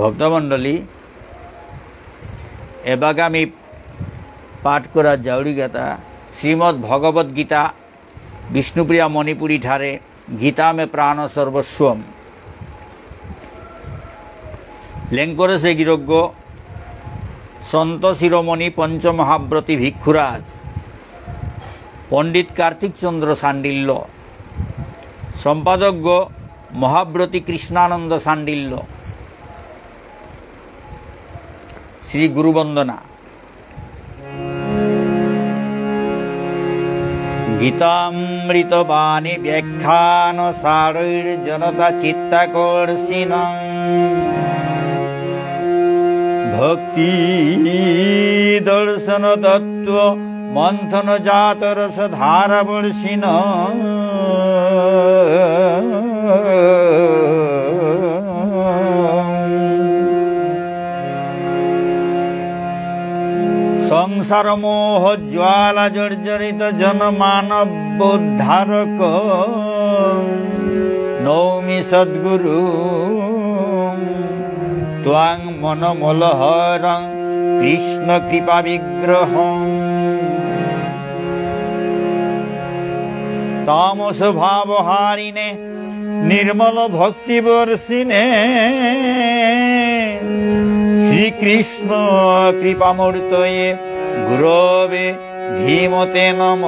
ভক্তমণ্ডলী, এবারে আমি পাঠ করা জাউরি গাথা শ্রীমদ্ ভগবদ গীতা বিষ্ণুপ্রিয়া মণিপুরী ठारे गीता में प्राण सर्वस्वम লেং করেছে গিরজ্ঞ সন্ত শিরোমণি পঞ্চমহাব্রতী ভিক্ষুরাজ পণ্ডিত কার্তিক চন্দ্র সান্ডিল্য, সম্পাদক মহাব্রতী কৃষ্ণানন্দ সান্ডিল্য। শ্রী গুরুবন্দনা। গীতামৃত বাণী ব্যাখ্যান সারৈর জনতা চিত্তাকর্ষিণ ভক্তি দর্শন তত্ত্ব মন্থন জাত রস ধারা বর্ষিণ সংসার মোহ জ্বালা জর্জরিত জনমানবোদ্ধারক নৌমি সদ্গুরু ত্বাং মনমলহরং কৃষ্ণ কৃপা বিগ্রহ তামস ভাবহারিণে নির্মল ভক্তি বর্ষিণে শ্রীকৃষ্ণ কৃপামূর্তয়ে গুরবে ধীমতে নমঃ।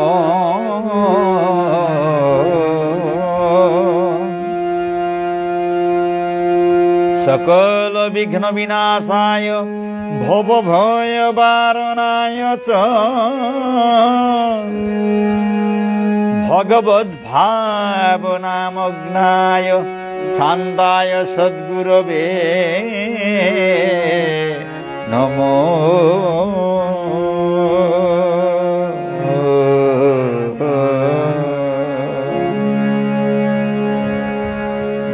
সকল বিঘ্ন বিনাশায় ভব ভয় বারণায় চ ভগবদ ভাবনামগ্নায় শান্তায় সদ্গুরবে নমো।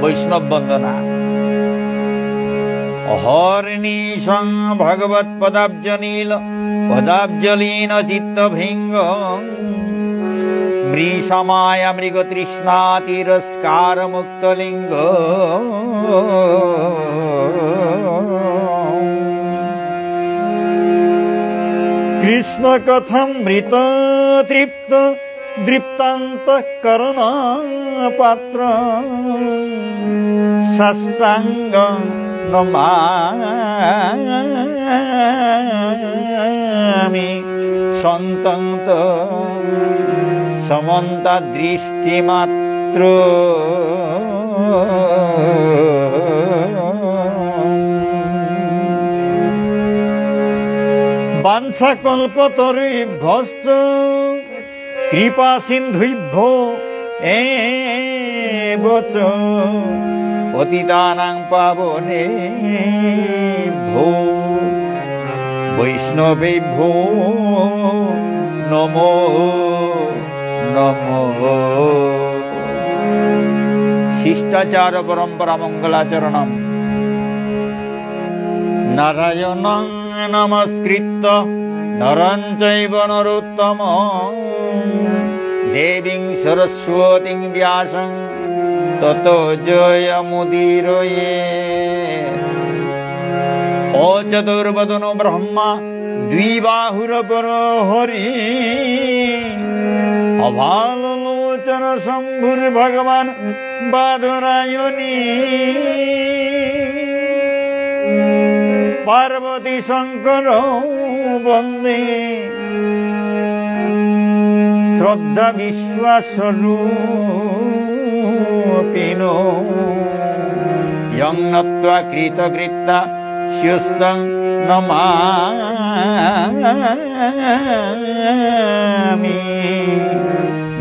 বৈষ্ণব বন্দনা। অহর্নিশং ভগবৎ পদাব্জনীল পদাব্জলীন চিত্তভৃঙ্গ মৃষমায় মৃগ তৃষ্ণা তিরস্কার মুক্তলিঙ্গ কৃষ্ণ কথম মৃত তৃপ্ত দৃপ্তান্ত করণ পাত্র ষষ্ঠাঙ্গ নমামি সন্তন্ত সমন্তা দৃষ্টি মাত্র বাঞ্ছা কল্পতরুভ্যশ্চ কৃপা সিন্ধুভ্যো এব চ পতিতানাং পাবনেভ্যো বৈষ্ণবেভ্যো নমো নমঃ। শিষ্টাচার পরম্পরা মঙ্গলাচরণম। নারায়ণং নমস্কৃত্য নরং চৈব নরোত্তমং দেবীং সরস্বতীং ব্যাসং ততো জয়মুদীরয়ে। অচতুর্বদনো ব্রহ্মা দ্বিবাহুরপর হরি অভালোচন শম্ভুর ভগবান বাদরায়ণী পার্বতী শঙ্কর বন্দে শ্রদ্ধা বিশ্বাসরূপিণো ইয়ং নত্বা কৃতকৃত্যা স্যুস্তং নমামি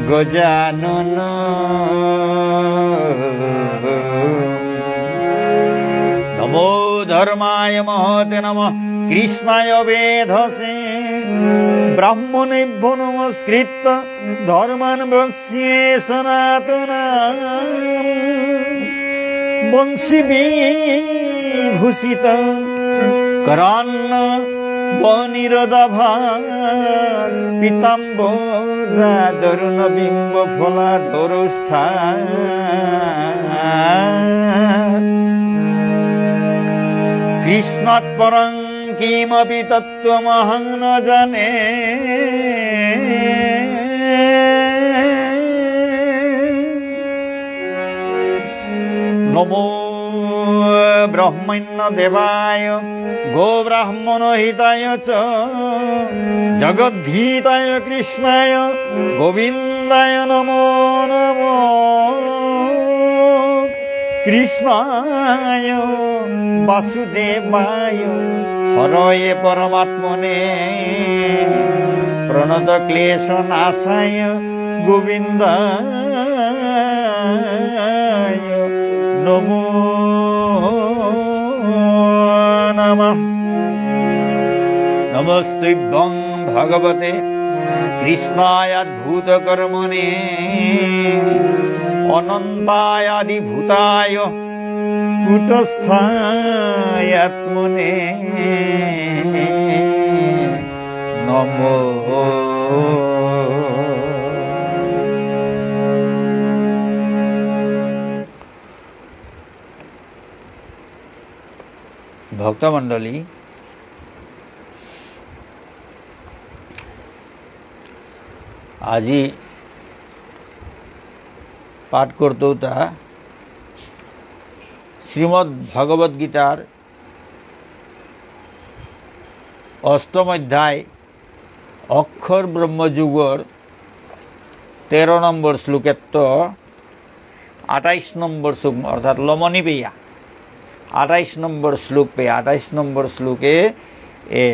গজানন। নমো ধর্মায় মহতে নমঃ কৃষ্ণায় বেধসে ব্রাহ্মণেভ্যো নমস্কৃত্য ধর্মাन् বক্ষ্যে সনাতনাঃ বংশী বিভূষিত করান্ন বনিরদাভা পীতাম্বরা দরুণ বিম্ব ফলাধরষ্ঠা কৃষ্ণাৎ পরং কিমপি তত্ত্বমহং ন জানে নমো ব্রহ্মণ্য দেবায় গো ব্রাহ্মণ হিতায় চ জগদ্ধিতায় কৃষ্ণায় গোবিন্দায় নমো নমো কৃষ্ণায় বাসুদেবায় হরয়ে পরমাত্মনে প্রণত ক্লেশ নাশায় গোবিন্দায় নমো নমঃ। নমস্তুভ্যং ভগবতে কৃষ্ণায় অদ্ভুত কর্মণে অনন্তায় আদিভূতায় কুটস্থায় আত্মনে নমো। ভক্তমণ্ডলী, আজি পাঠ করতৌতা শ্রীমদ্ ভগবদ গীতার অষ্টম অধ্যায় অক্ষর ব্রহ্মযুগর 13 নম্বর শ্লোকেত্ব 28 নম্বর শ্লোক অর্থাৎ লমনি পেয়া 28 নম্বর শ্লোক পেয়া 28 নম্বর শ্লোকে এ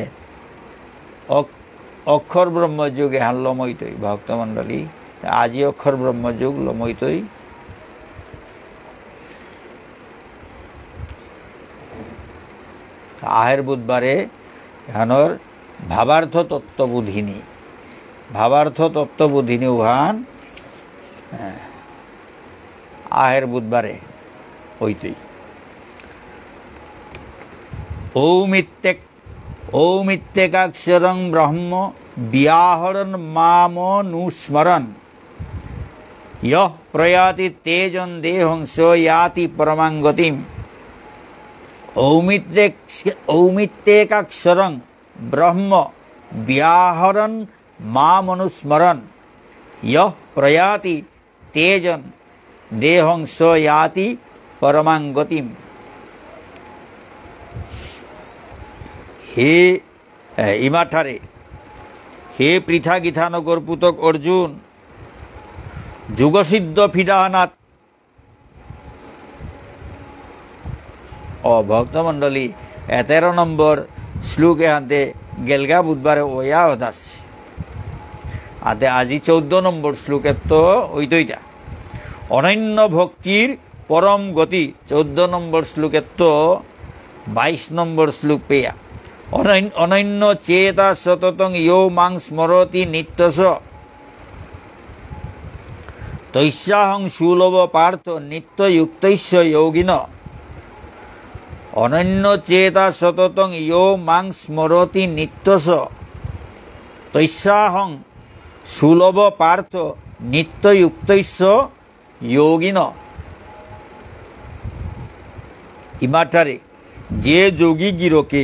অক্ষর ব্রহ্মযুগ এহান লমইতই। ভক্তমণ্ডলী, আজি অক্ষর ব্রহ্মযুগ লমইতই। আহের বুধবারে এহানোর ভাবার্থ তত্ত্ববোধিনী উহান আহের বুধবারে হইতই। ঔমিত্যেকাক্ষরং ব্রহ্ম ব্যাহরণ মামনুস্মরণ ইয়ঃ প্রয়াতি তেজং দেহংস ইয়াতি পরমাং গতিম। ঔমিত্যেকাক্ষরং ব্রহ্ম ব্যাহরণ মামনুস্মরণ ইয়ঃ প্রয়াতি তেজং দেহংস ইয়াতি পরমাং গতিম। হে ইমাঠারে, হে পৃথা গীতানগর পুতক অর্জুন, যুগসিদ্ধ ফিডাহানাথ। ভক্তমণ্ডলী, 13 নম্বর শ্লোকে হাতে গেলগা বুধবারে ওয়া হতাস আতে আজি 14 নম্বর শ্লোকের তো ওইটা অনন্য ভক্তির পরম গতি 14 নম্বর শ্লোকের তো 22 নম্বর শ্লোক পেয়া অনন্য চেতা সততং ইয়ো মাং স্মরতি নিত্যস তৈষ্যাহং সুলভ পার্থ নিত্যযুক্তৈস্য যোগিন। অনন্য চেতা সততং ইয়ো মাং স্মরতি নিত্যস তৈষ্যাহং সুলভ পার্থ নিত্যযুক্তৈস্য যোগিন। ইমাঠারে, যে যোগী গিরকে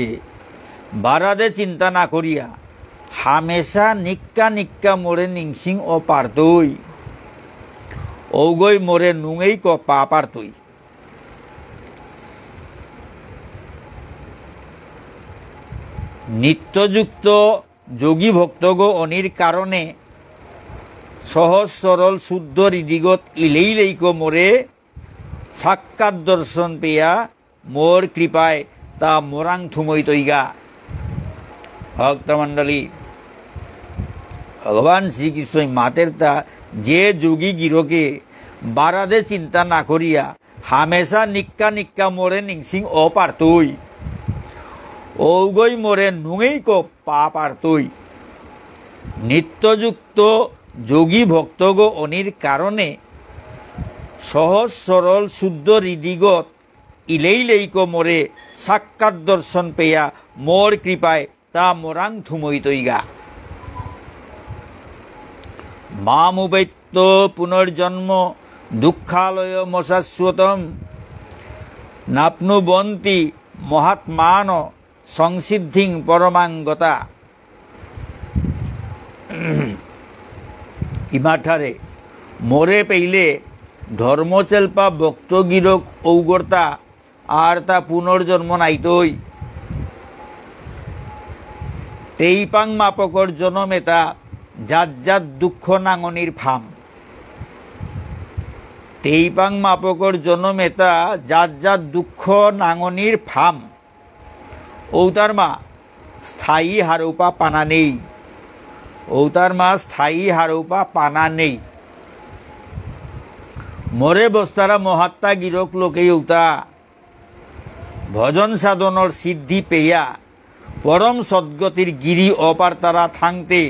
বারাদে চিন্তা না করিয়া হামেশা নিক্কা নিক্কা মোরে নিংসিং ও পারতই ঔগৈ মোরে নুঙেই ক পা পারতই। নিত্যযুক্ত যোগী ভক্তগো অনির কারণে সহজ সরল শুদ্ধ হৃদিগত ইলেইলেইক মোরে সাক্ষাৎ দর্শন পেয়া মোর কৃপায় তা মোরাং থুমই তৈগা। ভক্তমণ্ডলী, ভগবান শ্রীকৃষ্ণ মাতের তা যে যোগী গিরকে বারাদে চিন্তা না করিয়া হামেশা নিক্কা নিক্কা মোরে নিংসিং ও পারতই ঔগৈ মোরে নুঙেই ক পা পারতই। নিত্যযুক্ত যোগী ভক্তগো অনির কারণে সহজ সরল শুদ্ধ হৃদিগত ইলেইলেইক মোরে সাক্ষাৎ দর্শন পেয়া মোর কৃপায় তা মোরাং থুমই তৈগা। মামুবৈত্য পুনর্জন্ম দুঃখালয় মশাশ্বতম নাপ্নুবন্তি মহাত্মান সংসিদ্ধিং পরমাঙ্গতা ইমাঠারে মোরে পেইলে ধর্মচেলপা ভক্তগিরক ঔগর্তা আর তা পুনর্জন্ম নাইতই তেইপাং মাপকর জনমেতা জাত জাত দুঃখ নাঙনির ফাম তেইপাং মাপকর জনমেতা জাত জাত দুঃখ নাঙনির ফাম ঔতার মা স্থায়ী হারৌপা পানা নেই ঔতার মা স্থায়ী হারৌপা পানা নেই মরে বস্তারা মহাত্মা গিরক লোকে ঔতা ভজন সাধনর সিদ্ধি পেয়া পরম সদ্গতির গিরি অপার তারা থাংতে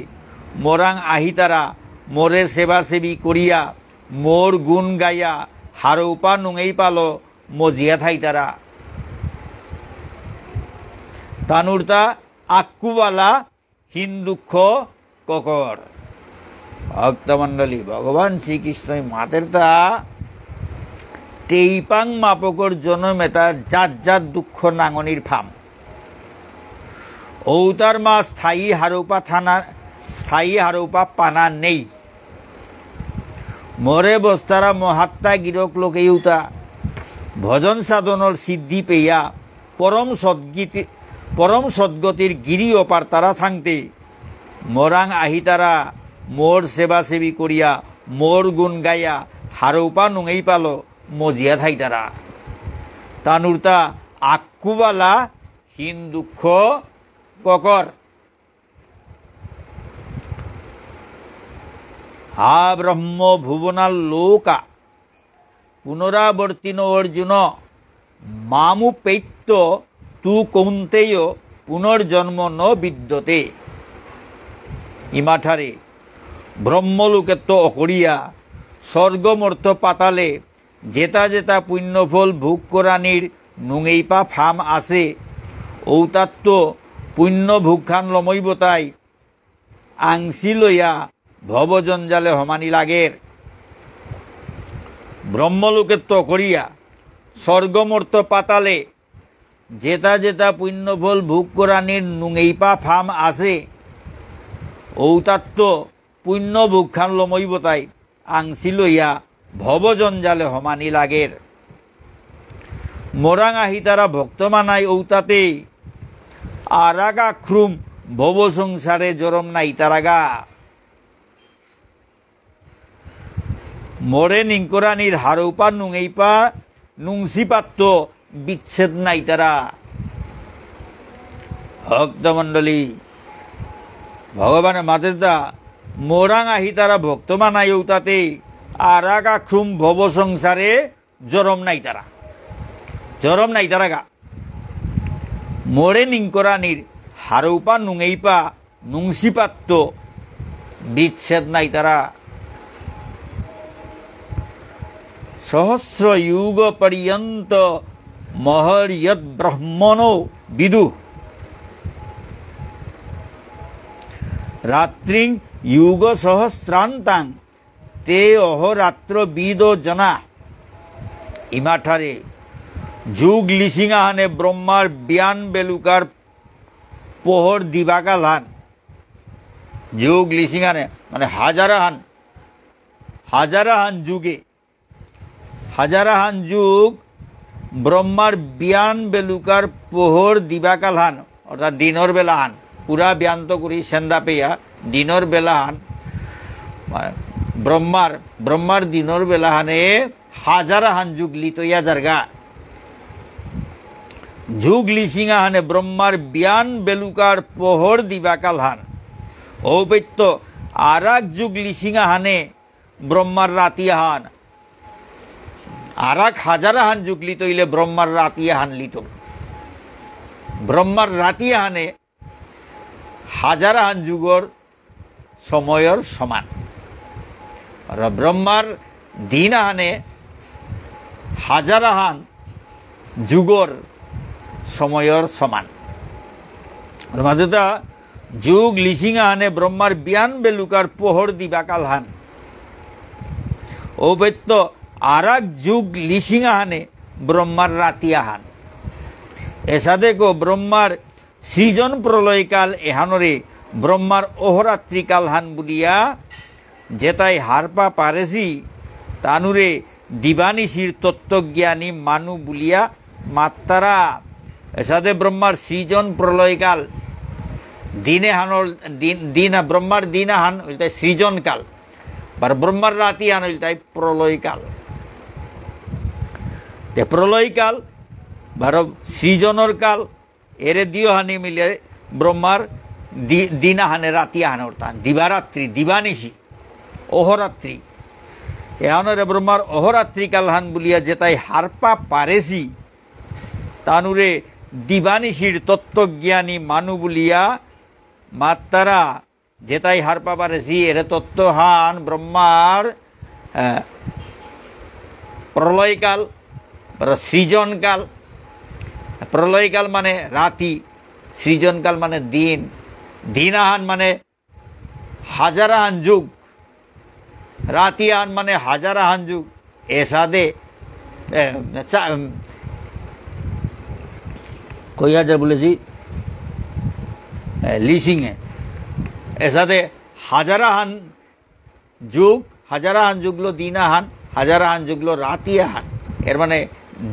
মোরাং আহি তারা মোরে সেবা সেবী করিয়া মোর গুণ গাইয়া হারৌপা নুঙেই পালো মজিয়া থাই তারা তানুরতা আক্কুবালা হীন দুঃখ ককর ভক্তমণ্ডলী ভগবান শ্রীকৃষ্ণই মাতের তা তেইপাং মাপকর জনমেতা জাত জাত দুঃখ নাঙনির ফাম ঔতার মা স্থায়ী হারৌপা পানা নেই মরে বস্তারা মহাত্মা গিরক লোকে ইউতা ভজন সাধনর সিদ্ধি পেয়া পরম সদ্গতির গিরি অপার তারা থাংতে মোরাং আহি তারা মোর সেবা সেবী করিয়া মোর গুণ গাইয়া হারৌপা নুঙেই পালো মজিয়া থাই তারা তানুরতা আক্কুবালা হীন দুঃখ ককর হা ব্রহ্ম ভুবনাল লোকা পুনরাবর্তিন অর্জুন মামুপৈত্য তু কৌন্তেয় পুনর্জন্ম ন বিদ্যতে ইমাঠারে ব্রহ্মলোকেত্ব অকরিয়া স্বর্গমর্ত পাতালে জেতা জেতা পুণ্যফল ভোগ করানির নুঙেইপা ফাম আছে ঔতাত্য পুণ্য ভোগখান লমইবতাই আংসি লইয়া ভবজঞ্জালে হমানি লাগের ব্রহ্মলোকেত্ব করিয়া স্বর্গমর্ত পাতালে জেতা জেতা পুণ্যফল ভোগ করানির নুঙেইপা ফাম আছে ঔতাত্য পুণ্য ভোগখান লমইবতাই আংসি লইয়া ভবজঞ্জালে হমানি লাগের মোরাং আহি তারা ভক্তমানাই ঔতাতে আরাগা খ্রুম ভব সংসারে জরম নাই তারাগা মোরে নিঙ্করানির হারৌপা নুঙেইপা নুংসিপাত্য বিচ্ছেদ নাই তারা ভক্তমণ্ডলী ভগবানের মাতেদা মোরাং আহি তারা ভক্তমানাই ঔতাতে আরাগা খ্রুম ভব সংসারে জরম নাই তারাগা মোরে নিঙ্করানির হারৌপা নুঙেইপা নুংসিপাত্য বিচ্ছেদ নাই তারা সহস্র যুগ পর্যন্ত মহর্যদ ব্রহ্মণো বিদু রাত্রিং যুগ সহস্রান্তাং তে অহরাত্র বিদ জনা ইমাঠারে যুগ লিসিঙাহানে ব্রহ্মার বিয়ান বেলুকার পোহর দিবাকাল হান যুগ লিসিঙানে মানে হাজারাহান যুগে হাজারাহান যুগ ব্রহ্মার বিয়ান বেলুকার পোহর দিবাকাল হান অর্থাৎ দিনর বেলা হান পুরা ব্যান্ত করি সেন্দা পেয়া দিনর বেলা হান ব্রহ্মার দিনর বেলা হানে হাজারাহান যুগ লিতইয়া জারগা যুগ লিসিঙা হানে ব্রহ্মার বিয়ান বেলুকার পোহর দিবাকাল হান ঔপত্য আরাক যুগ লিসিঙা হানে ব্রহ্মার রাতিয়া হান আরাক হাজারাহান যুগ লিতইলে ব্রহ্মার রাতিয়া হান লিত ব্রহ্মার রাতিয়া হানে হাজারাহান যুগর সময়র সমান আর ব্রহ্মার দিন আহানে হাজারাহান যুগর সময়র সমান মাঝেটা যুগ লিসিঙা হানে ব্রহ্মার বিয়ান বেলুকার পোহর দিবাকাল হান ঔপত্য আরাক যুগ লিসিঙা হানে ব্রহ্মার রাতিয়া হান এসাদেকো ব্রহ্মার সৃজন প্রলয়কাল এহানরে ব্রহ্মার অহরাত্রিকাল হান বলিয়া যেতাই হারপা পারেছি তানুরে দিবানিশির তত্ত্বজ্ঞানী মানু বলিয়া মাত্তারা। এসাদে ব্রহ্মার সৃজন প্রলয়কাল দিনে হানর দিন ব্রহ্মার দিনা হান ওইটাই সৃজনকাল, বার ব্রহ্মার রাতি হান ওইটাই প্রলয়কাল। তে প্রলয়কাল বার সৃজনের কাল এরে দিও হানি মিলে ব্রহ্মার দিনা হানে রাতি হানে অর্থাৎ দিবারাত্রি দিবানিশি অহরাত্রি এহানরে ব্রহ্মার অহরাত্রি কাল হান বলিয়া যেতাই হারপা পারেছি তানুরে দিবানিশির তত্ত্বজ্ঞানী মানু বলিয়া মাত্তারা। যেতাই হারপা পারেছি এরে তত্ত্ব হান ব্রহ্মার প্রলয়কাল সৃজনকাল। প্রলয়কাল মানে রাতি, সৃজনকাল মানে দিন, দিনাহান মানে হাজারাহান যুগ, রাতিয়াহান মানে হাজারাহান যুগ। এসাদে কই হাজার বলেছি লিসিংয়ে, এসাদে হাজারাহান যুগ, হাজারাহান যুগলো দিনাহান, হাজারাহান যুগলো রাতিয়াহান, এর মানে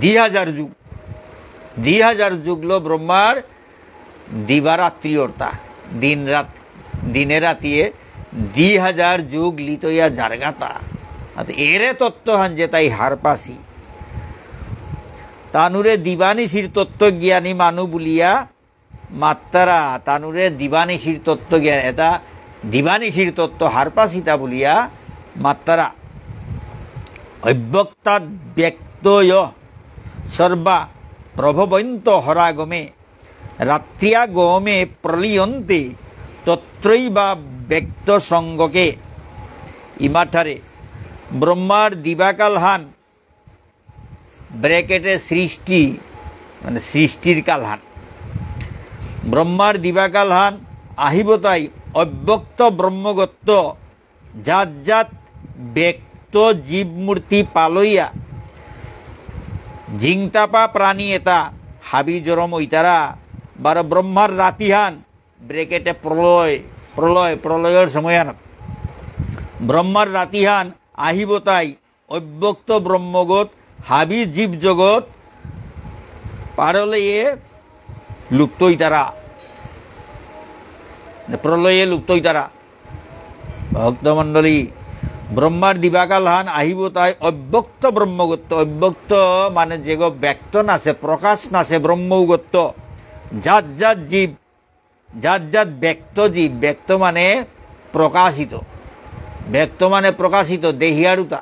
2000 যুগ। 2000 যুগলো ব্রহ্মার দিবারাত্রি অর্থা দিন রাত, দিনে রাতিয়ে 2000 যুগ লিতইয়া জারগাতা এরে তত্ত্ব হান যে তাই হারপাসি তানুরে দিবানিশির তত্ত্বজ্ঞানী মানু বলিয়া মাত্তারা। তানুরে দিবানিশির তত্ত্বজ্ঞান এটা দিবানিশির তত্ত্ব হারপাসিতা বলিয়া মাত্তারা। অব্যক্তাৎ ব্যক্তয় সর্বা প্রভবন্ত হরাগমে রাত্রিয়াগমে প্রলীয়ন্তে তত্রৈবা ব্যক্ত সঙ্গকে। ইমাঠারে ব্রহ্মার দিবাকাল হান ব্র্যাকেটে সৃষ্টি মানে সৃষ্টির কাল হান, ব্রহ্মার দিবাকাল হান আহিবতাই অব্যক্ত ব্রহ্মগত্ব জাত জাত ব্যক্ত জীবমূর্তি পালইয়া জিংতাপা প্রাণী এটা হাবি জরম ওইতারা। বার ব্রহ্মার রাতিহান ব্রেকেটে প্রলয়, প্রলয় প্রলয়ের সময় আন ব্রহ্মার রাতিহান আহিবতাই অব্যক্ত ব্রহ্মগত হাবি জীব জগৎ পারলয়ে লুপ্ত ইতারা, প্রলয়ে লুপ্ত ইতারা। ভক্তমণ্ডলী ব্রহ্মার দিবাকাল হান আহিবতাই অব্যক্ত ব্রহ্মগত্য, অব্যক্ত মানে যেগো ব্যক্ত নাছে প্রকাশ নাছে ব্রহ্মগত্য জাত জাত জীব, জাত জাত ব্যক্ত জীব, ব্যক্ত মানে প্রকাশিত, ব্যক্ত মানে প্রকাশিত দেহিয়ারুতা,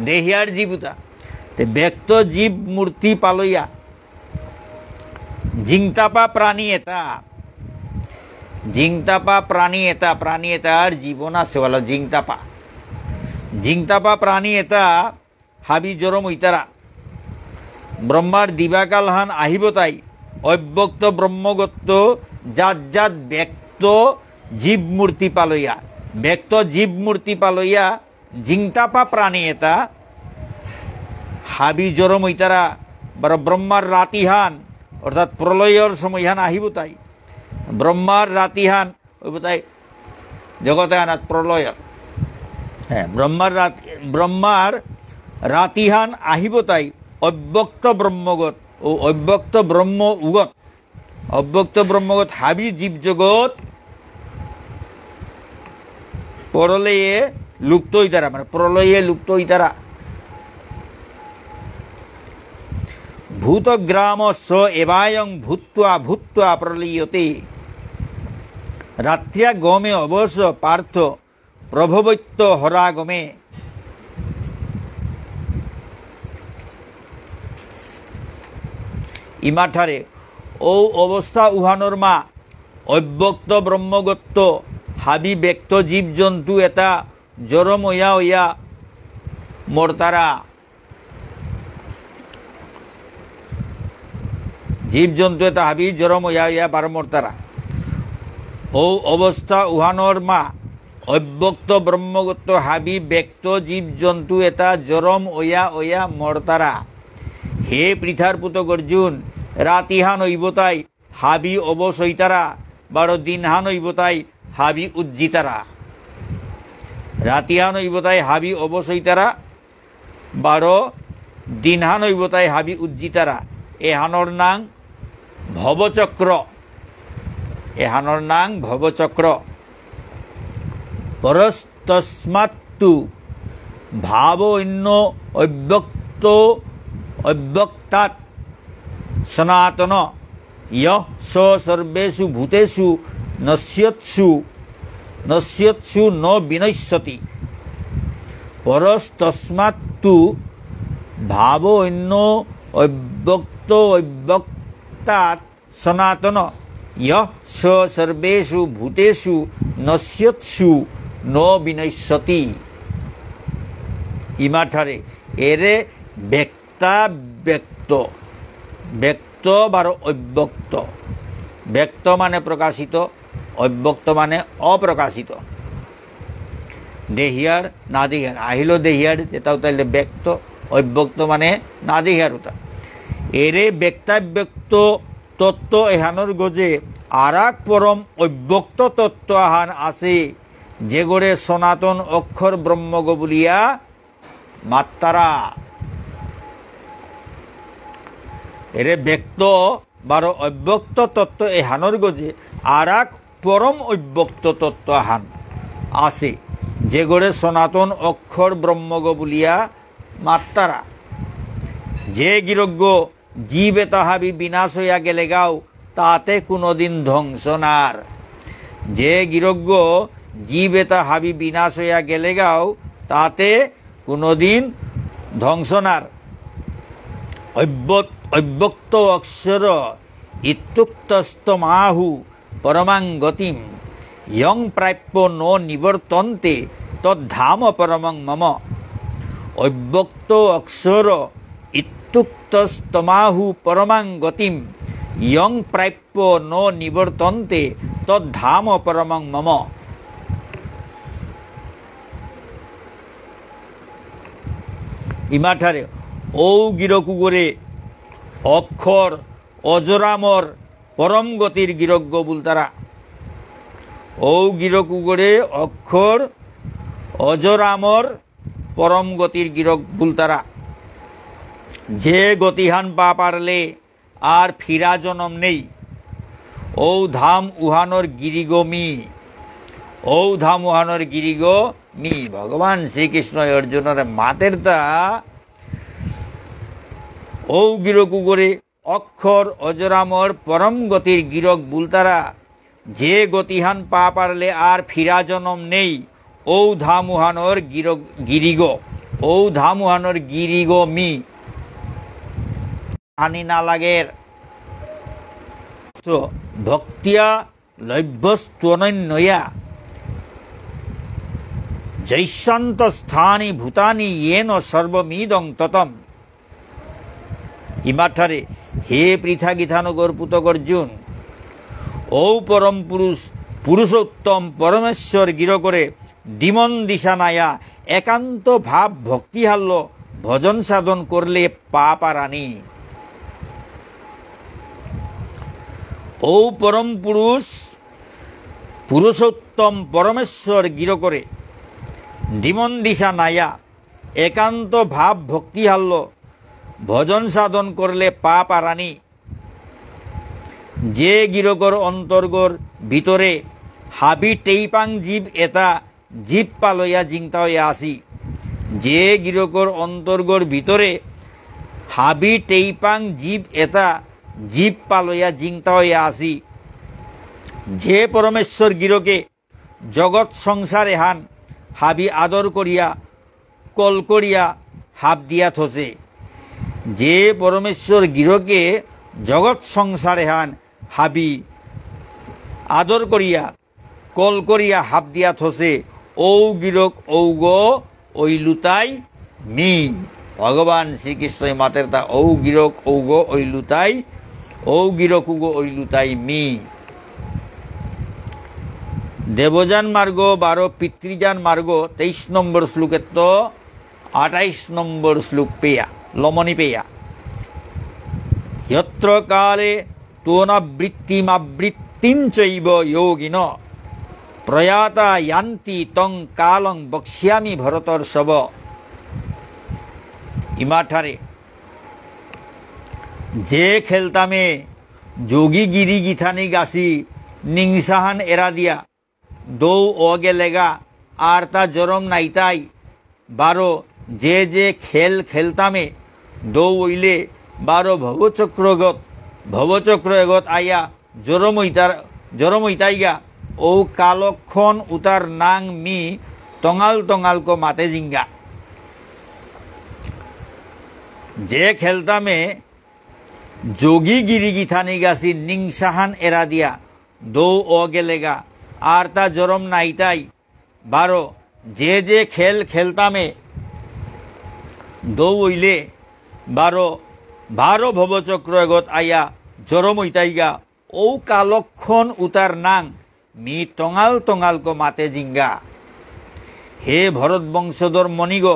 দেহিয়ার জীবুতা। ব্যক্ত জীব মূর্তি পালইয়া জিংতাপা প্রাণী এটা, জিংতাপা প্রাণী এটা, প্রাণী এটার জীবন আছে বলো জিংতাপা, জিংতাপা প্রাণী এটা হাবি জরম ইতারা। ব্রহ্মার দিবাকাল হান আহিবতাই অব্যক্ত ব্রহ্মগত্য জাত জাত ব্যক্ত জীব মূর্তি পালইয়া, ব্যক্ত জীব মূর্তি পালইয়া জিংতাপা প্রাণী এটা হাবি জরম ইতারা। বার ব্রহ্মার রাতিহান অর্থাৎ প্রলয়ের সময়হান আহিবতাই, ব্রহ্মার রাতিহান ওইবতাই জগতে আনাত প্রলয়ের, হ্যাঁ ব্রহ্মার রাতিহান আহিবতাই অব্যক্ত ব্রহ্মগত ও অব্যক্ত ব্রহ্ম উগত, অব্যক্ত ব্রহ্মগত হাবি জীব জগৎ প্রলয়ে লুপ্ত ইতারা মানে প্রলয়ে লুপ্ত ইতারা। ভূতগ্রাম স এবায়ং ভূত্বা ভূত্বা প্রলীয়তে রাত্রিয়া গমে অবশ্য পার্থ প্রভবৈত্য হরাগমে। ইমাঠারে ও অবস্থা উহানোর মা অব্যক্ত ব্রহ্মগত্য হাবি ব্যক্ত জীব জন্তু এটা জরম হইয়া হইয়া মরতারা, জীব জন্তু এটা হাবি জরম হইয়া হইয়া বার মরতারা। ও অবস্থা উহানোর মা অব্যক্ত ব্রহ্মগত্য হাবি ব্যক্ত জীব জন্তু এটা জরম ওয়া ওয়া মরতারা। হে পৃথার পুতক অর্জুন রাতিহান হইবতাই হাবি অবসইতারা বারো দিনহান হইবতাই হাবি উজ্জিতারা। রাতিহান হইবতাই হাবি অবসইতারা বারো দিনহান হইবতাই হাবি উজ্জিতারা। এহানর নাং ভবচক্র, এহানর নাং ভবচক্র। পরস্তস্মাত্তু ভাব অন্য অব্যক্ত অব্যক্তাৎ সনাতন ইয়ঃ স সর্বেষু ভূতেষু নশ্যৎসু ন বিনশ্যতি। পরস্তস্মাত্তু ভাব অন্য অব্যক্ত অব্যক্তাৎ সনাতন ইয়ঃ স সর্বেষু ভূতেষু নশ্যৎসু ন বিনশ্যতি। ইমাঠারে এরে ব্যক্তা ব্যক্ত, ব্যক্ত বারো অব্যক্ত। ব্যক্ত মানে প্রকাশিত, অব্যক্ত মানে অপ্রকাশিত। দেহিয়ার না দেহিয়ার আহিল দেহিয়ার যেটাও তাইলে ব্যক্ত, অব্যক্ত মানে না দেহিয়ার ওটা। এরে ব্যক্তাব্যক্ত তত্ত্ব এহানোর গজে আর এক পরম অব্যক্ত তত্ত্ব আহান আছে, যে গড়ে সনাতন অক্ষর ব্রহ্মগ বলিয়া মাত্তারা। এরে ব্যক্ত বারো অব্যক্ত তত্ত্ব এহানোর গজে আর এক পরম অব্যক্ত তত্ত্ব আহান আছে, যে গড়ে সনাতন অক্ষর ব্রহ্মগ বলিয়া মাত্তারা। যে গিরজ্ঞ জীবে তাহাবি বিনাশ হইয়া গেলে গাও তাতে কোনোদিন ধ্বংস নার। যে গিরজ্ঞ জীবে তাহাবি বিনাশ হইয়া গেলে গাও তাতে কোনোদিন ধ্বংস নার। অব্যক্ত অক্ষর ইত্যুক্তস্তমাহু পরমাঙ্গতিম ইয়ং প্রাপ্য ন নিবর্তন্তে তদ্ধাম পরমং মম। অব্যক্ত অক্ষর ইত্যুক্তস্তমাহু পরমাঙ্গতিম ইয়ং প্রাপ্য ন নিবর্তন্তে তদ্ধাম পরমং মম। ইমাঠারে ঔ গিরকুগরে অক্ষর অজরামর পরম গতির গিরজ্ঞ বুলতারা। ঔ গিরকুগরে অক্ষর অজরামর পরম গতির গিরক বুলতারা। যে গতিহান পা পারলে আর ফিরা জনম নেই, ঔ ধাম উহানোর গিরিগ মি, ঔ ধাম উহানোর গিরিগ মি। ভগবান শ্রীকৃষ্ণ অর্জুনের মাতের তা ঔ গিরকুগরে অক্ষর অজরামর পরম গতির গিরক বুলতারা। যে গতিহান পা পারলে আর ফিরা জনম নেই, ঔ ধাম উহানোর গিরিগ, ঔ ধাম উহানোর গিরিগ মি। হানি না লাগের তো ভক্তিয়া লভ্যস্তনন্যয়া জৈশান্ত স্থানি ভূতানি येन সর্বমিদং ততম। ইমাঠারে হে পৃথা গীতানগর পুতক অর্জুন, ঔ পরম পুরুষ পুরুষোত্তম পরমেশ্বর গির করে দিমন দিশা নায়া একান্ত ভাব ভক্তি হাল্য ভজন সাধন করলে পাপ আরানি। ঔ পরম পুরুষ পুরুষোত্তম পরমেশ্বর গির করে দিমন দিশা নায়া একান্ত ভাব ভক্তি হাল্য ভজন সাধন করলে পাপ আরানি। যে গিরগর অন্তর্গর ভিতরে হাবি টেইপাং জীব এটা জীব পালইয়া জিংতা হইয়া আসি। যে গিরগর অন্তর্গর ভিতরে হাবি টেইপাং জীব এটা জীব পালইয়া জিংতা হইয়া আসি। যে পরমেশ্বর গিরকে জগৎ সংসারে হান হাবি আদর করিয়া কল করিয়া হাব দিয়া থসে। যে পরমেশ্বর গিরকে জগৎ সংসারে হান হাবি আদর করিয়া কল করিয়া হাব দিয়া থসে, ঔ গিরক ঔগ ওই লুতাই মি। ভগবান শ্রীকৃষ্ণ মাতের তা ঔ গিরক ঔগ ওই লুতাই, ঔ গিরক উগ ওই লুতাই মি। দেবযান মার্গ 12 পিতৃযান মার্গ 23 নম্বর শ্লোকের তো 28 নম্বর শ্লোক পেয়া লমনি পেয়া यत्र काले तोनावृत्तिमावृत्तिञ्चैव योगिन प्रयाता यान्ति तं कालं बक्ष्यामि भरतर्षभ। इमाठारे जे खेलतामे जोगी गिरी गिथानी गासी निंसाहान एरा दिया दौ अगेलेगा आरता जरम नाइताई बारो जे खेल खेलतामे दौ ओइले बारो भवचक्र एगत आया जरम इताइगा ओ कालक्षण उतार नांग मी तंगाल को माते जिंगा। जे खेलतामे जोगी गिरी गिथानी गासी निंसाहान एरा दिया दौ अगेलेगा आरता जरम नाइताई बारो जे खेल खेलतामे दौ ओइले बारो भवचक्र एगत आया जरम इताइगा ओ कालक्षण उतार नांग मी तंगाल को माते जिंगा। हे भरत वंशधर मणिगो,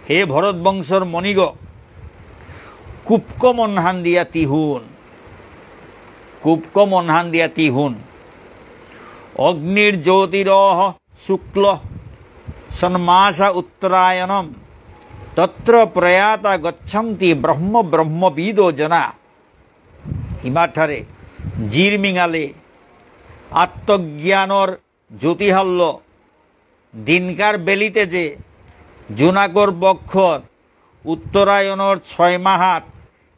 हे भरत वंशर मणिगो, कुपको मनहान दिया तिहुन अग्निर ज्योतिरह शुक्ल सन्मासा उत्तरायणम तत्र प्रयाता गच्छन्ति ब्रह्मविदो जना। इमाठारे जीर मिंगाले आत्मज्ञानर ज्योतिहाल्य दिनकार बेलिते जे जुनाकर बक्षर उत्तरायणर 6 माहात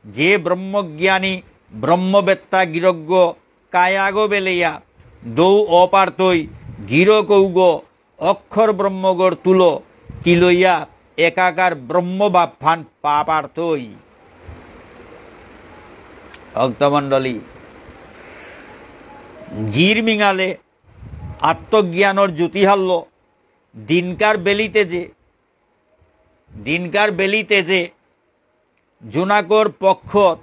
जे ब्रह्मज्ञानी ब्रह्मवेत्ता गिरज्ञ कायागो बेलिया दौ अपार्थई गिरकौग अक्षर ब्रह्मगर तुलो तिलैया एकाकार ब्रह्म बाफान पापार्थई। भक्तमंडली जीर मिंगाले आत्मज्ञानर ज्योतिहाल्य दिनकार बेलिते जे जुनाकर पक्षत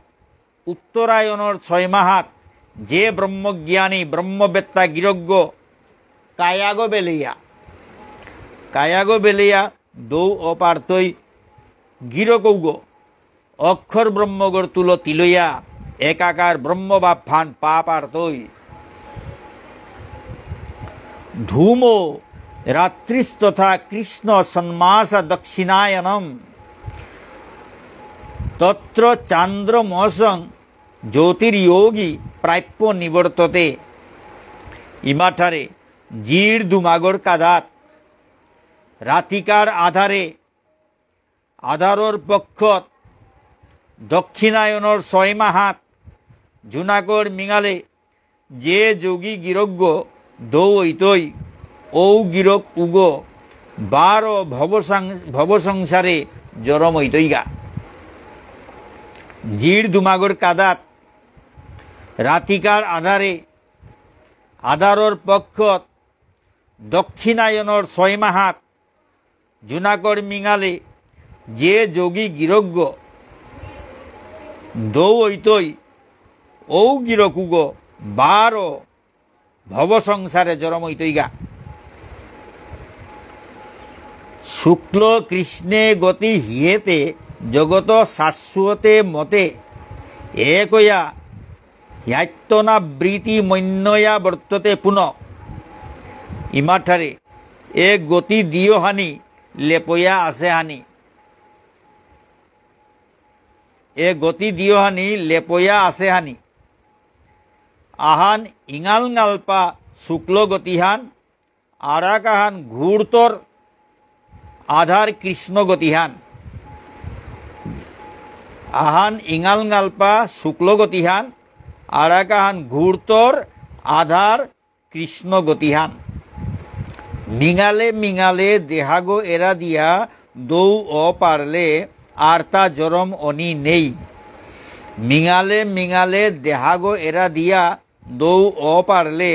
उत्तरायणर 6 माहात जे ब्रह्मज्ञानी ब्रह्मवेत्ता गिरज्ञ कायागो बेलिया दौ अपार्थई गिरकौग अक्षर ब्रह्मगर तुलो तिलैया एकाकार ब्रह्म बाफान पापार्थई। धूमो रात्रिस्तथा कृष्ण सन्मास दक्षिणायनम तत्र चांद्रमसं ज्योतिर्योगी प्राप्य निवर्तते। इमाठारे जीर धुमागर कादात रातिकार आधारे आधारर पक्षत दक्षिणायनर 6 माहात जुनाकर मिंगाले जे जोगी गिरज्ञ दौ ओइतई औ गिरक उगो 12 भवसंसारे जरम ओइतईगा। जीर धुमागर कादात रातिकार आधारे आधारर पक्षत दक्षिणायनर 6 माहात जुनाकर मिंगाले जे जोगी गिरज्ञ दौ ओइतई औ गिरक उगो 12 भवसंसारे जरम ओइतईगा। शुक्ल कृष्णे गति हियेते जगत शाश्वते मते एकया ह्यात्तना वृत्ति मन्यया वर्तते पुनः। इमाठारे ए गति दियो हानि लेपया आसे हानि ए गति दियो हानि लेपया आसे हानि आहान इंगाल गाल्पा शुक्ल गतिहान आराकाहान घूर्तर आधार कृष्ण गतिहान आहान इंगाल गाल्पा शुक्ल गतिहान आराकाहान घूर्तर आधार कृष्ण गतिहान। मिंगाले देहागो एरा दिया दौ अपारले आरता जरम अनि नेई। मिंगाले देहागो एरा दिया दौ अपारले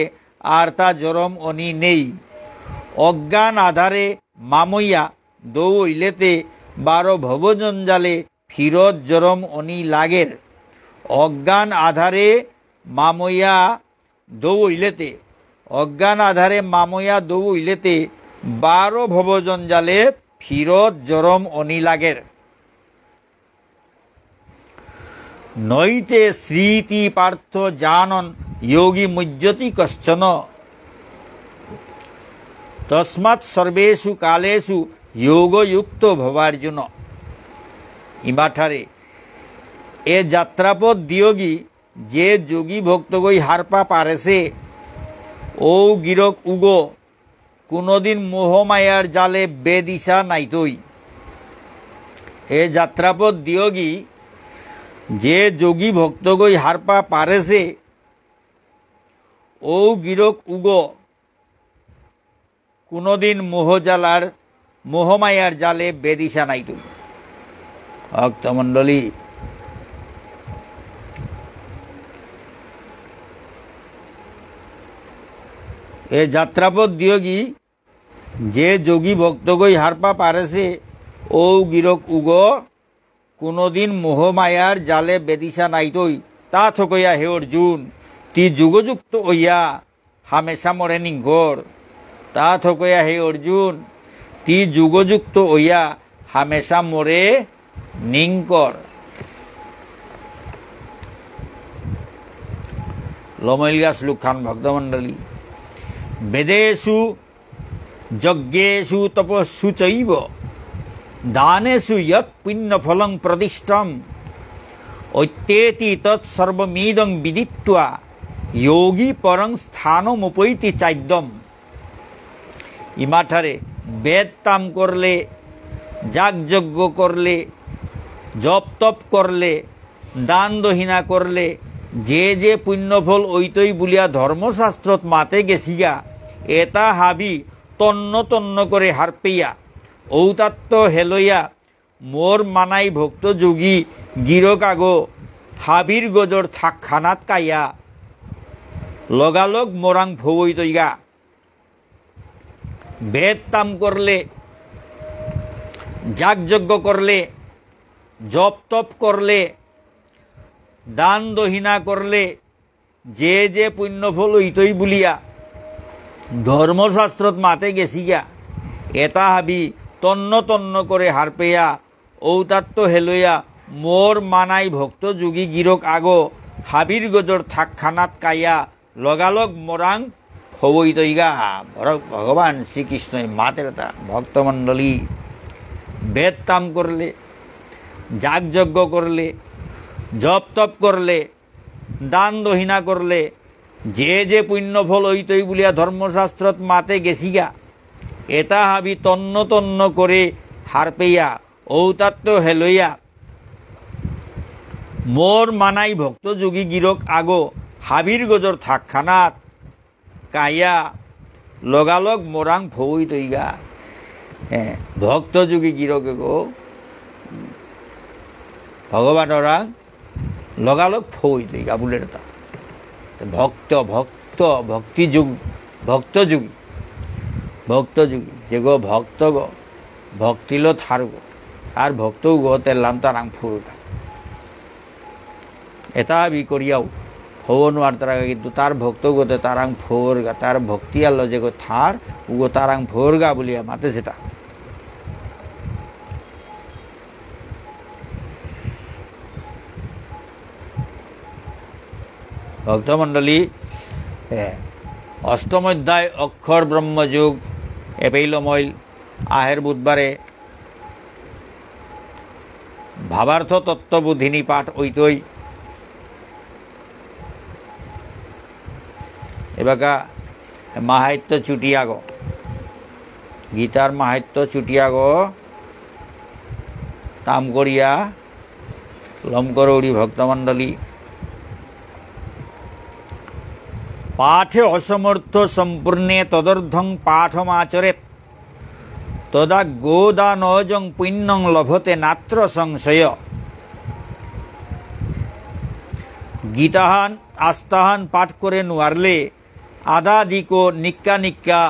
आरता जरम अनि नेई। अज्ञान आधारे मामैया दौ ओइलेते 12 भवजंजाले फिरत जरम अनि लागेर। अज्ञान आधारे मामैया दौ ओइलेते अज्ञान आधारे मामैया दौ ओइलेते 12 भवजंजाले फिरत जरम अनि लागेर। নৈতে স্মৃতি পার্থ জানন যোগী মুজ্জতি কশ্চন তস্মাৎ সর্বেষু কালেষু যোগযুক্ত ভবার্জুন। ইমাঠারে এ যাত্রাপথ দিয়োগী যে যোগী ভক্তগৈ হারপা পারেছে ও গিরক উগো কোনোদিন মোহমায়ার জালে বেদিশা নাইতই। এ যাত্রাপথ দিয়োগী যে যোগী ভক্তগৈ হারপা পারেছে ও গিরক উগো কোনোদিন মোহমায়ার জালে বেদিশা নাইতই। ভক্তমণ্ডলী, এ যাত্রাপথ দিয়োগী যে যোগী ভক্তগৈ হারপা পারেছে ও গিরক উগ কোনোদিন মোহমায়ার জালে বেদিশা নাইতই। তা থকইয়া হে অর্জুন তি যুগযুক্ত হইয়া হামেশা মরে নিঙ্গর। তা থকইয়া হে অর্জুন তি যুগযুক্ত হইয়া হামেশা মরে নিঙ্কর। লমইলগা শ্লোক খান ভক্তমণ্ডলী। বেদেষু যজ্ঞেষু তপস্যু চৈব দানেষু যৎ পুণ্যফলং প্রদিষ্টম ঐত্যেতি তৎসর্বমিদং বিদিত্বা যোগী পরং স্থানমুপৈতি চাদ্যম। ইমাঠারে বেদ তাম করলে, যাগযজ্ঞ করলে, জপ তপ করলে, দান দহিনা করলে যে যে পুণ্যফল ঐতই বলিয়া ধর্মশাস্ত্রত মাতে গেছিগা এটা হাবি তন্ন তন্ন করে হারপেয়া ঔতাত্য হেলইয়া মোর মানাই ভক্ত যোগী গিরক আগো হাবির গজর থাক খানাত কাইয়া লগালগ মোরাং ভবইতইগা। বেদ তাম করলে, যাগযজ্ঞ করলে, জপ তপ করলে, দান দহিনা করলে যে যে পুণ্যফল হইতই বলিয়া ধর্মশাস্ত্রত মাতে গেছিগা এটা হাবি তন্ন তন্ন করে হারপেয়া ঔতাত্য হেলইয়া মোর মানাই ভক্ত যোগী গিরক আগো হাবির গজর থাক খানাত কাইয়া লগালগ মোরাং হবইতইগা। ভগবান শ্রীকৃষ্ণই মাতের তা। ভক্তমণ্ডলী, বেদ তাম করলে, যাগযজ্ঞ করলে, জপ তপ করলে, দান দহিনা করলে যে যে পুণ্যফল হইতই বলিয়া ধর্মশাস্ত্রত মাতে গেছিগা এটা হাবি তন্ন তন্ন করে হারপেয়া ঔতাত্য হেলইয়া মোর মানাই ভক্ত যোগী গিরক আগো হাবির গজর থাক খানাত কাইয়া লগালগ মোরাং ভবইতইগা। ভক্ত যোগী গিরকে গো ভগবানরা লগালগ ফইতইগা বলে তা। ভক্ত ভক্ত ভক্তি যুগ ভক্ত যোগী ভক্ত যোগী যে গো ভক্ত গো ভক্তিল থার গো আর ভক্ত গো তেলাম তারাং ফুরুটা এটা বি করিয়াও ফোন আর তারা কিন্তু তার ভক্ত গোতে তারাং ফোরগা তার ভক্তি আল্লো যে গো থার উগো তারাং ফোরগা বলিয়া মাতে সেটা। ভক্তমণ্ডলী, অষ্টম অধ্যায় অক্ষর ব্রহ্মযুগ এপেইলমইল আহের বুধবারে ভাবার্থ তত্ত্ববোধিনী পাঠ ঐতই এবাকা মাহাত্য চুটিয়াগ গীতার মাহাত্য চুটিয়াগ তাম করিয়া লমকরৌড়ি ভক্তমণ্ডলী। পাঠে অসমর্থ সম্পূর্ণে তদর্ধং পাঠমাচরেত তদা গোদানজং পুণ্যং লভতে নাত্র সংশয়। গীতাহান আস্তাহান পাঠ করে নোয়ারলে আদাদিকো নিক্কা নিক্কা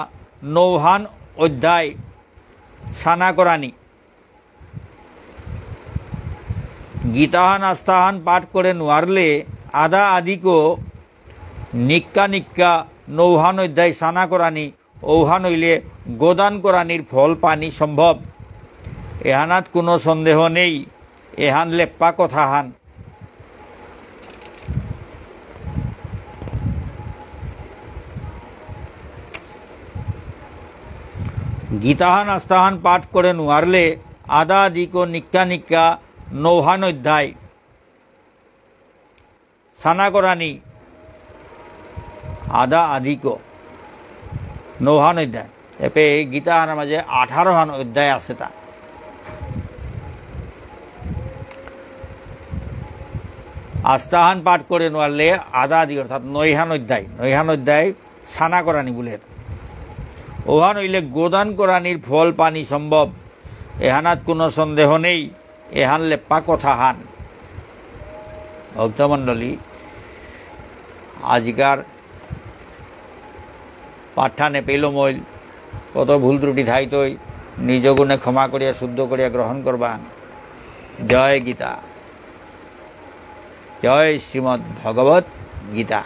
নৌহান অধ্যায় সানা করানি। গীতাহান আস্তাহান পাঠ করে নোয়ারলে আদা আদিকো নিক্কা নিক্কা নৌহান অধ্যায় সানা করানি ঔহান হইলে গোদান করানির ফল পানি সম্ভব। এহানাত কোনো সন্দেহ নেই। এহান লেপ্পা কথাহান গীতাহান আস্তাহান পাঠ করে নোয়ারলে আদা দিক নিক্কা নিক্কা নৌহান অধ্যায় সানা করানি আদা আদিক নৌহান অধ্যায় এপে গীতাহানের মাঝে 18হান অধ্যায় আছে তা আস্তাহান পাঠ করে নোয়ারলে আদা আদি অর্থাৎ 9হান অধ্যায় সানা করানি বলে ওহান হইলে গোদান করানির ফল পানি সম্ভব এহানাত কোনো সন্দেহ নেই এহান লেপ্পা কথা হান ভক্তমণ্ডলী আজিকার পাঠানে পেল মইল কত ভুল ত্রুটি ঠাইতই নিজ গুণে ক্ষমা করিয়া শুদ্ধ করিয়া গ্রহণ করবান জয় গীতা জয় শ্রীমদ্ ভগবত গীতা।